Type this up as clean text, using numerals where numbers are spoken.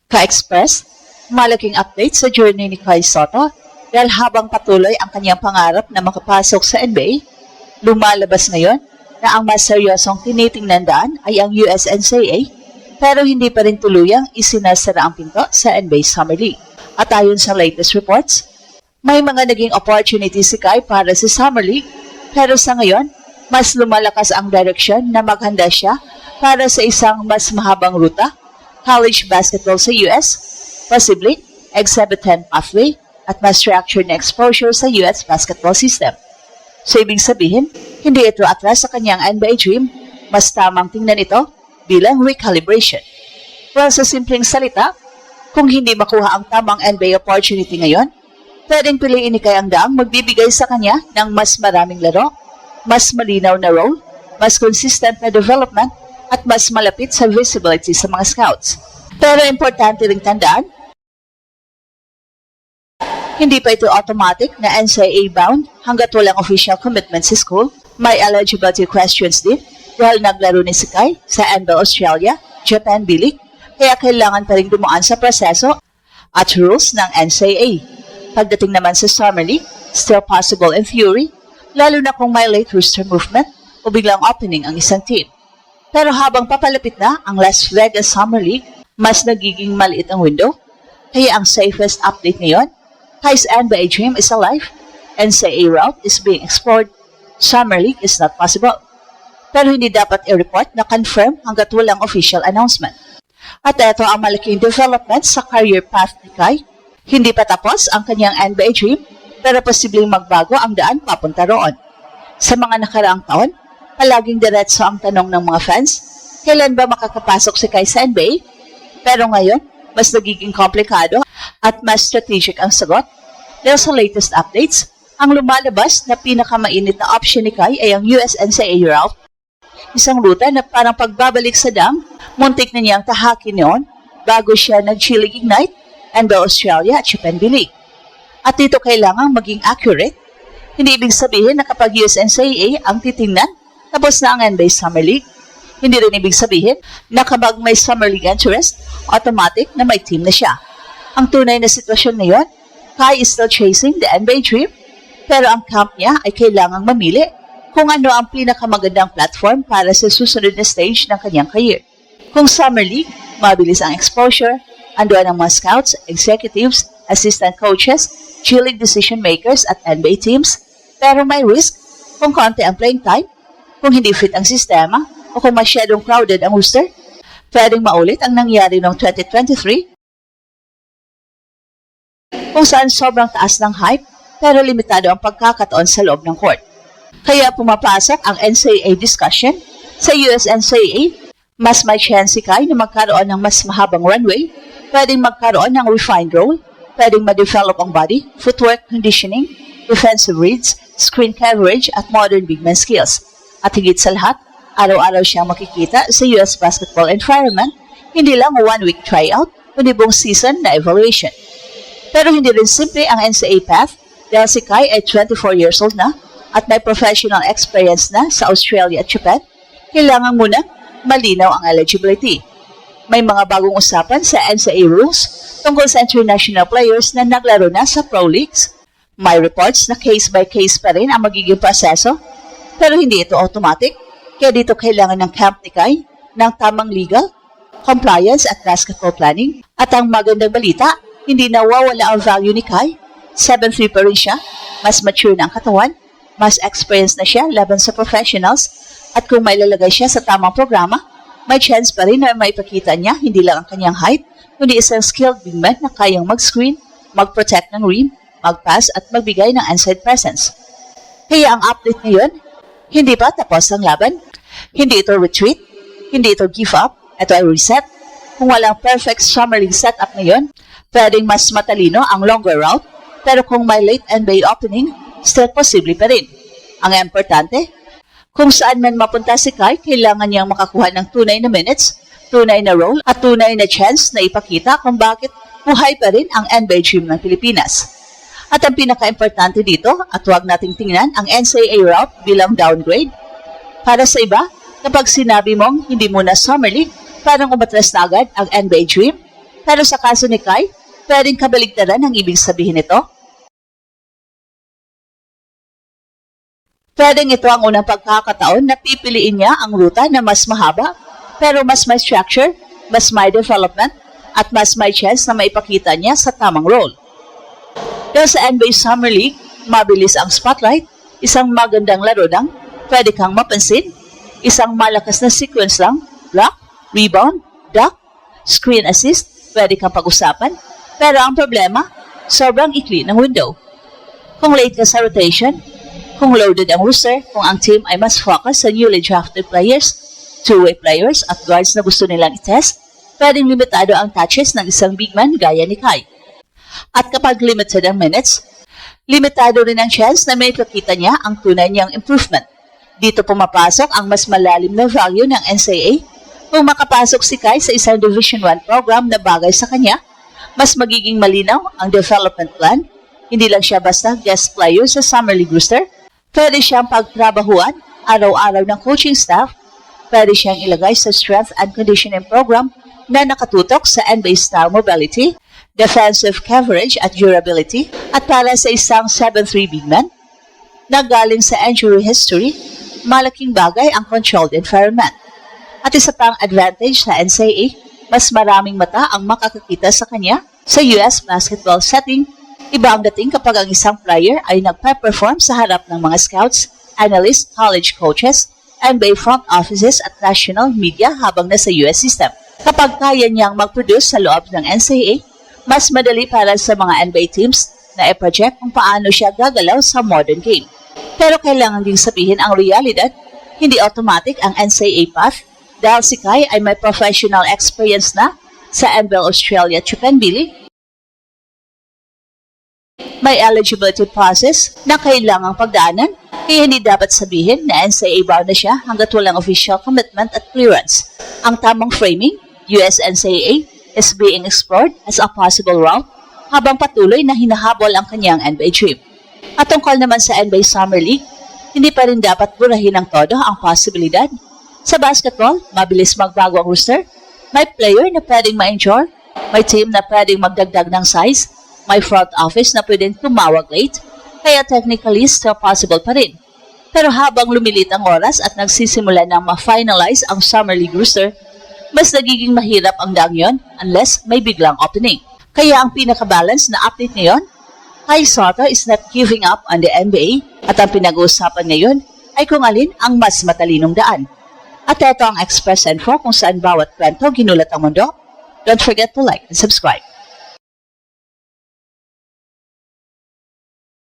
Ka-Express, malaking update sa journey ni Kai Sotto dahil habang patuloy ang kanyang pangarap na makapasok sa NBA, lumalabas ngayon na ang mas seryosong tinitingnan daan ay ang USNCAA pero hindi pa rin tuluyang isinasara ang pinto sa NBA Summer League. At ayon sa latest reports, may mga naging opportunities si Kai para sa Summer League pero sa ngayon, mas lumalakas ang direksyon na maghanda siya para sa isang mas mahabang ruta, college basketball sa US, possibly Exhibit 10 pathway at mas structured na exposure sa US basketball system. So ibig sabihin, hindi ito atras sa kanyang NBA dream, mas tamang tingnan ito bilang recalibration. Well, sa simpleng salita, kung hindi makuha ang tamang NBA opportunity ngayon, pwedeng piliin ni Kai ang daang magbibigay sa kanya ng mas maraming laro, mas malinaw na role, mas consistent na development, at mas malapit sa visibility sa mga scouts. Pero importante ring tandaan, hindi pa ito automatic na NCAA bound hanggat walang official commitment sa school. May eligibility questions din dahil naglaro ni si Kai sa NBL Australia, Japan B-League, kaya kailangan pa rin dumaan sa proseso at rules ng NCAA. Pagdating naman sa Summer League, still possible in theory, lalo na kung may late roster movement o biglang opening ang isang team. Pero habang papalapit na ang Las Vegas Summer League, mas nagiging maliit ang window, kaya ang safest update ngayon, Kai's NBA dream is alive, NCAA route is being explored, Summer League is not possible. Pero hindi dapat i-report na confirm hanggat walang official announcement. At ito ang malaking development sa career path ni Kai. Hindi pa tapos ang kanyang NBA dream, pero posibleng magbago ang daan papunta roon. Sa mga nakaraang taon, palaging diretso ang tanong ng mga fans, kailan ba makakapasok si Kai sa NBA? Pero ngayon, mas nagiging komplikado at mas strategic ang sagot. Dahil sa latest updates, ang lumalabas na pinakamainit na option ni Kai ay ang USNCAA route. Isang ruta na parang pagbabalik sa dam, muntik na niyang tahakin noon bago siya nag-G League Ignite, NBL Australia at Japan B-League. At dito kailangang maging accurate. Hindi ibig sabihin na kapag USNCAA ang titingnan, tapos na ang NBA Summer League. Hindi rin ibig sabihin na kapag may Summer League interest, automatic na may team na siya. Ang tunay na sitwasyon ngayon, Kai is still chasing the NBA dream, pero ang camp niya ay kailangang mamili kung ano ang pinakamagandang platform para sa susunod na stage ng kanyang career. Kung Summer League, mabilis ang exposure, andoon ang mga scouts, executives, assistant coaches, G League decision makers at NBA teams, pero may risk kung konti ang playing time, kung hindi fit ang sistema, o kung masyadong crowded ang roster. Pwedeng maulit ang nangyari noong 2023, kung saan sobrang taas ng hype, pero limitado ang pagkakataon sa loob ng court. Kaya pumapasok ang NCAA discussion. Sa USNCAA, mas may chance si Kai na magkaroon ng mas mahabang runway, pwedeng magkaroon ng refined role, pwedeng ma-develop ang body, footwork, conditioning, defensive reads, screen coverage, at modern big man skills. At higit sa lahat, araw-araw siyang makikita sa US basketball environment, hindi lang one-week tryout, kundi buong season na evaluation. Pero hindi rin simple ang NCAA path dahil si Kai ay 24 years old na at may professional experience na sa Australia at Japan. Kailangan muna malinaw ang eligibility. May mga bagong usapan sa NCAA rules tungkol sa international players na naglaro na sa pro leagues. May reports na case-by-case pa rin ang magiging proseso, pero hindi ito automatic. Kaya dito kailangan ng camp ni Kai ng tamang legal, compliance at basketball planning. At ang magandang balita, hindi nawawala ang value ni Kai. 7'3" pa rin siya, mas mature na ang katawan, mas experienced na siya laban sa professionals, at kung may lalagay siya sa tamang programa, may chance pa rin na maipakita niya hindi lang ang kanyang height, kundi isang skilled big man na kayang mag-screen, mag-protect ng rim, mag-pass at magbigay ng inside presence. Kaya ang update ngayon, hindi pa tapos ang laban. Hindi ito retreat, hindi ito give up, ito ay reset. Kung walang perfect Summer League setup ngayon, pwedeng mas matalino ang longer route, pero kung may late NBA opening, still posible pa rin. Ang importante, kung saan man mapunta si Kai, kailangan niyang makakuha ng tunay na minutes, tunay na role, at tunay na chance na ipakita kung bakit buhay pa rin ang NBA dream ng Pilipinas. At ang pinaka-importante dito, at huwag nating tingnan ang NCAA route bilang downgrade. Para sa iba, kapag sinabi mong hindi mo na Summer League, parang umatras na agad ang NBA dream. Pero sa kaso ni Kai, pwedeng kabaligtaran ang ibig sabihin nito. Pwedeng ito ang unang pagkakataon na pipiliin niya ang ruta na mas mahaba, pero mas may structure, mas may development, at mas may chance na maipakita niya sa tamang role. Dahil sa NBA Summer League, mabilis ang spotlight, isang magandang laro lang, pwede kang mapansin, isang malakas na sequence lang, block, rebound, dunk, screen assist, pwede kang pag-usapan, pero ang problema, sobrang ikli ng window. Kung late ka sa rotation, kung loaded ang roster, kung ang team ay mas focus sa newly drafted players, two-way players at guards na gusto nilang i-test, pwedeng limitado ang touches ng isang big man gaya ni Kai. At kapag limited ang minutes, limitado rin ang chance na may pakita niya ang tunay niyang improvement. Dito pumapasok ang mas malalim na value ng NCAA. Kung makapasok si Kai sa isang Division I program na bagay sa kanya, mas magiging malinaw ang development plan. Hindi lang siya basta guest player sa Summer League roster, pwede siyang pagtrabahuan, araw-araw ng coaching staff, pwede siyang ilagay sa strength and conditioning program na nakatutok sa NBA-style mobility, defensive coverage at durability, at para sa isang 7'3" big man, na galing sa injury history, malaking bagay ang controlled environment. At isa pang advantage sa NCAA, mas maraming mata ang makakakita sa kanya sa US basketball setting. Iba ang dating kapag ang isang player ay nagpe-perform sa harap ng mga scouts, analysts, college coaches, NBA front offices at national media habang nasa US system. Kapag kaya niyang mag-produce sa loob ng NCAA, mas madali para sa mga NBA teams na i-project kung paano siya gagalaw sa modern game. Pero kailangan ding sabihin ang realidad, hindi automatic ang NCAA path dahil si Kai ay may professional experience na sa NBL Australia at Japan B-League. May eligibility process na kailangang pagdaanan, kaya hindi dapat sabihin na NCAA bound na siya hanggat walang official commitment at clearance. Ang tamang framing, US NCAA, is being explored as a possible route habang patuloy na hinahabol ang kanyang NBA dream. At tungkol naman sa NBA Summer League, hindi pa rin dapat burahin ng todo ang posibilidad. Sa basketball, mabilis magbago ang roster. May player na pwedeng ma-injure, may team na pwedeng magdagdag ng size, may front office na pwedeng tumawag late, kaya technically still possible pa rin. Pero habang lumilit ang oras at nagsisimula ng ma-finalize ang Summer League roster, mas nagiging mahirap ang daang yon unless may biglang opening. Kaya ang pinaka-balance na update ngayon, Kai Sotto is not giving up on the NBA at ang pinag-uusapan ngayon ay kung alin ang mas matalinong daan. At ito ang Express Info kung saan bawat kwento ginulat ang mundo. Don't forget to like and subscribe.